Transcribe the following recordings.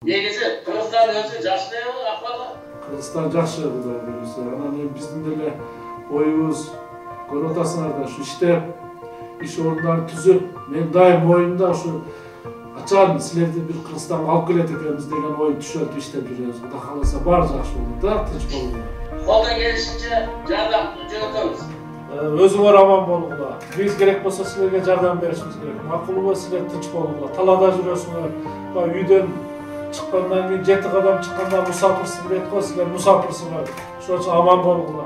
Негизи Кыргызстан өзү жакшы эле акыбалы. Кыргызстан жакшы Кудай буюрса. Анан биздин деле оюбуз көрүп атасыңар да, ушу иштеп, иш орундарын түзүп, мен дайым оюмда ушу ачан силерди бир Кыргызстанга алып келет экенбиз деген ой түшөт, иштеп жүрөбүз. Кудай кааласа баары жакшы болот да, тынч болот. Колдон келишинче жардам жөнөтөбүз. Өзүңөр аман болгула. Биз керек болсо силерге жардам беришибиз керек. Макулбу, силер тынч болгула. Талаада жүрөсүңөр. Үйдөн чыккандан кийин 7 кадам чыкканда мусафирсиң дейт го, силер мусафирсиңер. Ошон үчүн аман болгула.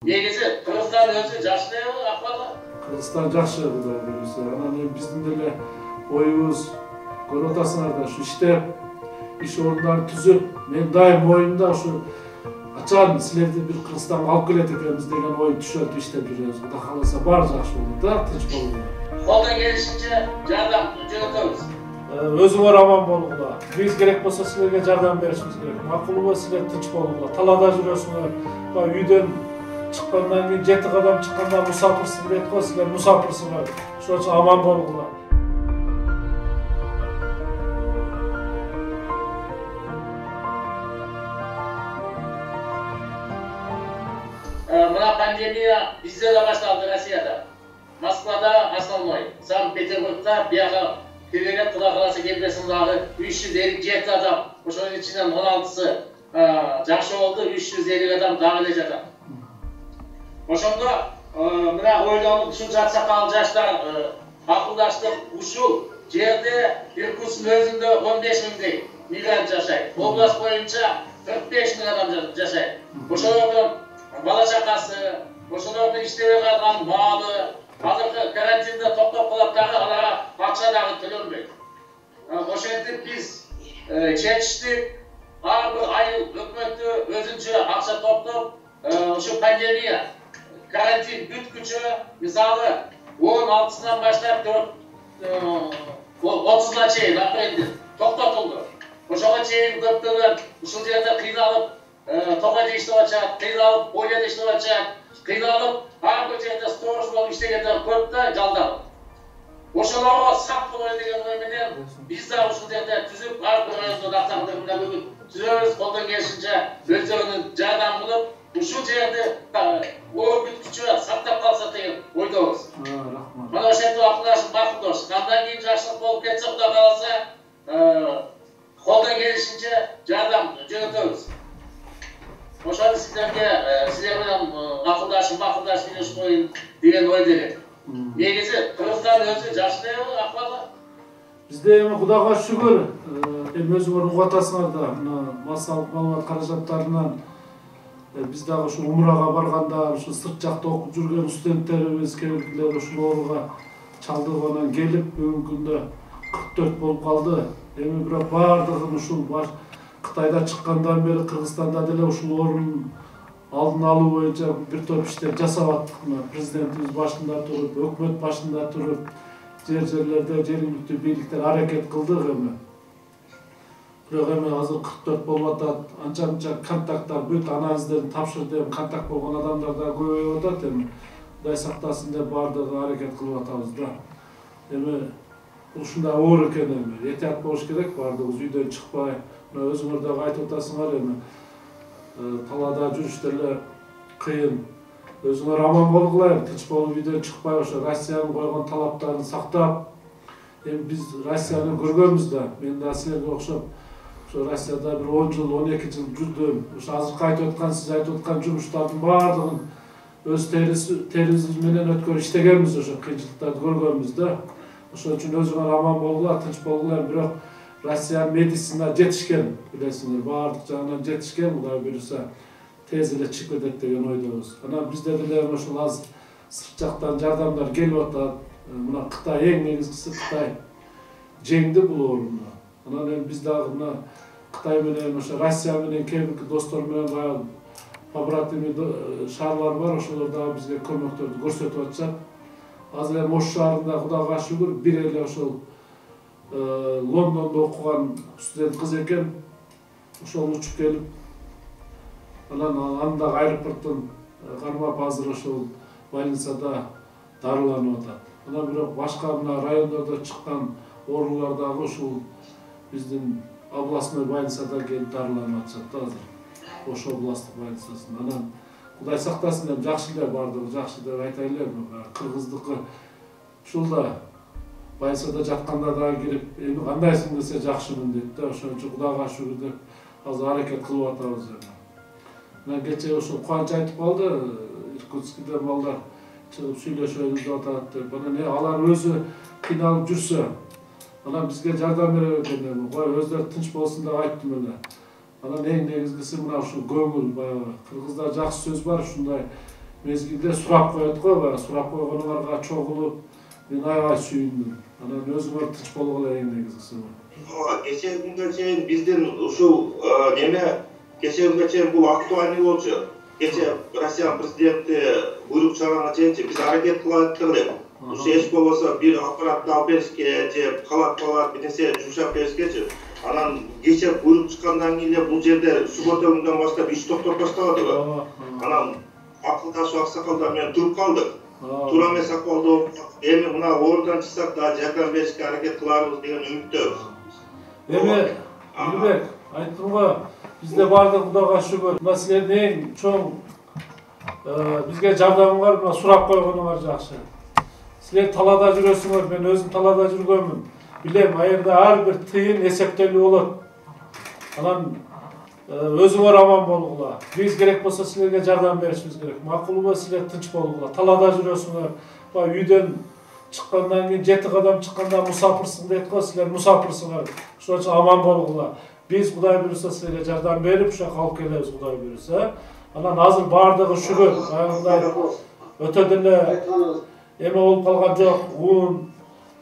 Негизи Кыргызстан өзү жакшы эле акыбалы. Кыргызстан жакшы Кудай буюрса. Анан биздин деле оюбуз көрүп атасыңар да, ушу иштеп, иш орундарын түзүп, мен дайым оюмда ушу ачан силерди бир Кыргызстанга алып келет экенбиз деген ой түшөт, иштеп жүрөбүз. Кудай кааласа баары жакшы болот да, тынч болот. Колдон келишинче жардам жөнөтөбүз. Өзүңөр аман болгула. Биз керек болсо силерге жардам беришибиз керек. Макулбу, силер тынч болгула. Талаада жүрөсүңөр. Үйдөн чыккандан кийин 7 кадам чыкканда мусафирсиң дейт го, силер мусафирсиңер. Ошон үчүн аман болгула. Мына пандемия бизде да башталды, Россияда. Москвада основной, Санкт-Петербургда бияка келген Кудай кааласа келбесин дагы 357 адам, ошонун ичинен 16сы жакшы болду, 350 адам дагы эле жатат. Ошондо мына ойлонуп ушунча аксакал жаштар акылдаштык, ушул жерде Иркутскдун өзүндө 15 миңдей мигрант жашайт. Область боюнча 45 миң адам жашайт. Ошолордун бала чакасы, ошолордун иштебей калган малы, азыркы карантинде токтоп калат дагы, аларга акча дагы төлөнбөйт. Ошентип биз чечиштик, ар бир айыл өкмөттү өзүнчө акча топтоп, ушу пандемия, карантин бүткүчө, мисалы 16-сынан баштап 30-на чейин апрелде токтотулду. Ошого чейин көптөгөн ушул жерде кыйналып, токойдо иштеп атышат, кыйналып, бойлоодо иштеп атышат, кыйналып, ар бир жерде сторож болуп иштегендер көп да жалдап. Ошолорго сак болойлу деген ой менен биз да ушул жерде түзүп, ар бир райондо дактардыгында бүгүн түзөбүз, колдон келишинче өздөрүнүн жардам кылып, ушул жерди оор бүткүчө сактап калса деген ойдобуз. Мына ошентип акылдашып макулдош. Андан кийин жакшылык болуп кетсе, Кудай кааласа, колдон келишинче жардам жөнөтөбүз. Ошону силер менен акылдашып ийлешип коеюн деген ой деле. Негизи Кыргызстан өзү жакшы эле акыбалы. Бизде эми Кудайга шүгүр, эми өзүңөр угуп атасыңар да, мына массалык маалымат каражаттарынан биз дагы ушу умрага барганда, ушу сырт жакта окуп жүргөн студенттерибиз кээ ушул ооруга чалдыгып анан келип бүгүнкү күндө 44 болуп калды. Эми бирок баардыгын ушул Кытайда чыккандан бери Кыргызстанда деле ушул оорунун алдын алуу боюнча бир топ иштер жасап аттык. Президентибиз башында туруп, өкмөт башында туруп, жерлерде жергиликтүү бийликтер аракет кылдык эми. Бирок эми азыр 44 болуп атат, анча-мынча контакттар бүт анализдерин тапшырды, эми контакт болгон адамдар да көбөйүп атат эми. Кудай сактасын деп баардыгы аракет кылып атабыз да. Эми ушундай оор экен эми, этият болуш керек, баардыгыбыз үйдөн чыкпай. Өзүңөр дагы айтып атасыңар эми, талаада жүрүш деле кыйын. Өзүңөр аман болгула, тынч болуп үйдөн чыкпай, ошо Россиянын койгон талаптарын сактап. Эми биз Россияны көргөнбүз да, мен да силерге окшоп, ошо Россияда бир 10 жыл, 12 жыл жүрдүм. Ошо азыркы айтып аткан, сиз айтып аткан жумуштардын баардыгын өз терибиз менен өткөрүп иштегенбиз, ошо кыйынчылыктарды көргөнбүз да. Ошон үчүн өзүңөр аман болгула, тынч болгула. Бирок Россиянын медицина жетишкен, билесиңер, баардык жагынан жетишкен, Кудай буюрса тез эле чыгып кетет деген ойдобуз. Анан бизде деле ошол аз сырт жактан жардамдар келип атат. Мына Кытай, эң негизгиси Кытай жеңди бул ооруну. Анан эми биз дагы мына Кытай менен, ошо Россия менен кээ бир достор менен баягы побратимий шаарлар бар, ошолор дагы бизге көмөктөрдү көрсөтүп атышат. Азыр эми Ош шаарында Кудайга шүгүр бир эле ошол Лондондо окуган студент кыз экен. ошол учуп келип, анан андагы аэропорттон кармап азыр ошол больницада дарыланып атат. Анан бирок башка мына райондордо чыккан оорулар дагы ушул биздин областной больницада келип дарыланып атышат да азыр. Ош областтык больницасында. Анан Кудай сактасын деп жакшы эле бардыгы жакшы деп айтайлы. Кыргыздыкы ушул да больницада жатканда дагы кирип, эми кандайсың десе жакшымын дейт да. Ошон үчүн Кудайга шүгүр деп азыр аракет кылып атабыз. Мен кече ошол Кубанч айтып калды, Иркутскиде балдар чыгып сүйлөшөбүз деп атат деп. Анан алар өзү кыйналып жүрсө, анан бизге жардам берет экен. Кой өздөрү тынч болсун деп айттым эле. Анан эң негизгиси мына ушул көңүл, баягы кыргызда жакшы сөз бар, ушундай мезгилде сурап коет го, баягы сурап койгонуңарга чогулуп, мен аябай сүйүндүм. Анан өзүңөр тынч болгула эң негизгиси. Кече күнгө чейин биздин ушул кече күнгө чейин бул актуальный болчу. Кече Россия президенти буйрук чыгарганга чейинчи биз аракет кылып атык. Ушу эч болбосо бир аппаратты алып беришке же палаткалар бир нерсе жумшап беришкечи. Анан кече буйрук чыккандан кийин эле бул жерде суббота күнүнөн баштап иш токтоп башталды го. Анан акылдашып аксакалдар менен туруп калдык. Туура эмес акыбалда эми мына ордон чыксак да жардам беришке аракет кыларбыз деген үмүттөбүз. Эми Нурбек, айттым го, бизде бардык Кудайга шүгүр. Мына силердин эң чоң бизге жардамыңар мына сурап койгонуңар жакшы. Силер талаада жүрөсүңөр, мен өзүм талаада жүргөнмүн. Билем, айырда ар бир тыйын эсептелүү болот. Анан өзүңөр аман болгула. Биз керек болсо силерге жардам беришибиз керек. Макулбу, силер тынч болгула. Талаада жүрөсүңөр. Үйдөн чыккандан кийин 7 кадам чыкканда мусапырсың дейт го, силер мусапырсыңар. Ошон үчүн аман болгула. Биз Кудай буйруса силерге жардам берип, ушака алып келебиз Кудай буйруса. Анан азыр бардыгы шүгүр. Баягындай өтө деле эме болуп калган жок. Ун,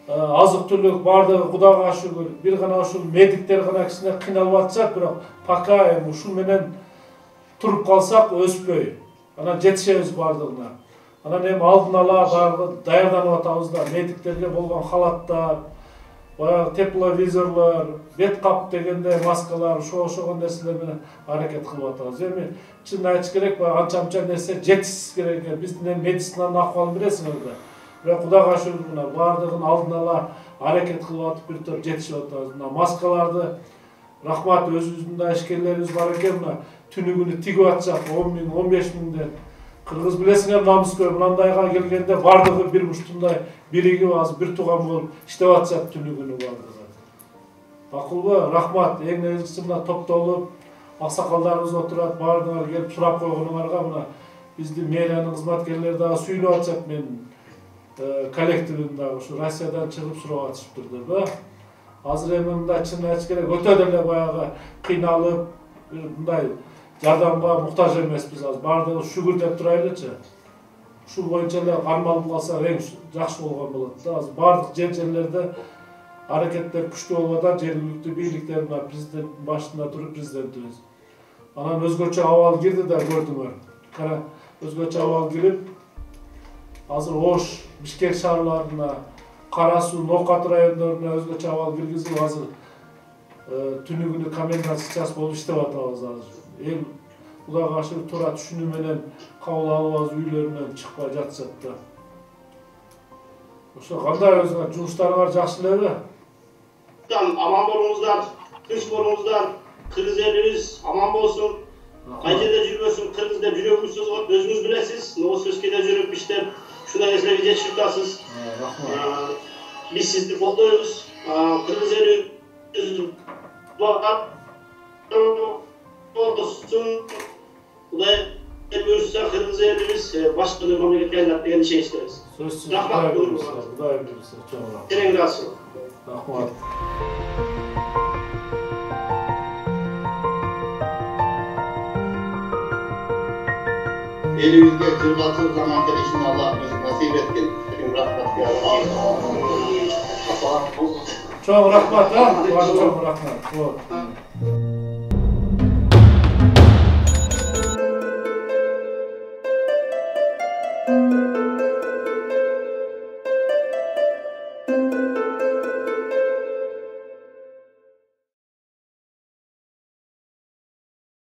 азык-түлүк бардыгы Кудайга шүгүр. Бир гана ушул медиктер гана кичине кыйналып атышат, бирок пока эми ушул менен туруп калсак өспөй. Анан жетишебиз бардыгына. Анан эми алдын ала даярданып атабыз да. Медиктерге болгон халаттар, баягы тепловизорлор, бет кап дегенде маскалар, ошогон нерселер менен аракет кылып атабыз. Эми чын айтыш керек, анча-мынча нерсе жетишсиз керек экен. Биздин медицинанын акыбалын билесиңер да. Бирок Кудайга шүгүр мына бардыгын алдын ала аракет кылып атып бир топ жетишип атабыз. Мына маскаларды рахмат өзүбүздүн да ишкерлерибиз бар экен, мына түнүгүнү тигип атышат 10 миң, 15 миңден. Кыргыз билесиңер намыскөр, мындайга келгенде бардыгы бир муштундай биригип азыр бир тууган болуп иштеп атышат түнүгүнү бардыгы. Макулбу, рахмат. Эң негизгиси мына топтолуп, аксакалдарыбыз отурат, бардыгыңар келип сурап койгонуңарга мына биздин мэриянын кызматкерлери дагы сүйүнүп атышат менин коллективин дагы ушу Россиядан чыгып сурап атышыптыр деп. Азыр эми мындай чын айтыш керек, өтө деле баягы кыйналып, мындай жардамга муктаж эмеспиз азыр. Бардыгы шүгүр деп турайлычы. Ушул боюнча эле кармалып калса эң жакшы болгон болот да. Азыр бардык жерлерде аракеттер күчтүү болуп атат, жергиликтүү бийликтер мына президенттин башында туруп президентибиз. Анан өзгөчө абал кирди да көрдүңөр. Кара өзгөчө абал кирип, азыр Ош, Бишкек шаарларына, Кара Суу, Ноокат райондоруна өзгөчө абал киргизип, азыр түнүгүнү комендантский час болуп иштеп атабыз азыр. Эл Кудайга шүгүр туура түшүнүү менен кабыл алып азыр үйлөрүнөн чыкпай жатышат да. Ошо кандай өзүңөр жумуштарыңар жакшы элеби? Аман болуңуздар, тынч болуңуздар, кыргыз элибиз аман болсун. Кай жерде жүрбөсүн, кыргыз деп жүрөгүбүз созгон, өзүңүз билесиз. Новосибирскеде жүрүп иштеп, ушундай нерселерге жетишип атасыз. Биз сизди колдойбуз. Кыргыз элибиз Кудай буйруса кыргыз элибиз башка мамлекетке айланат деген ишеничтебиз. Сөзсүз Рахмат. Кудай буйруса, чоң рахмат. Терең ыраазычылык. Рахмат. Elimizde cırlatıl zaman gelişini Allah bize nasip etkin. Rahmet ya Allah. Çoğun rahmat ha. Çoğun rahmat.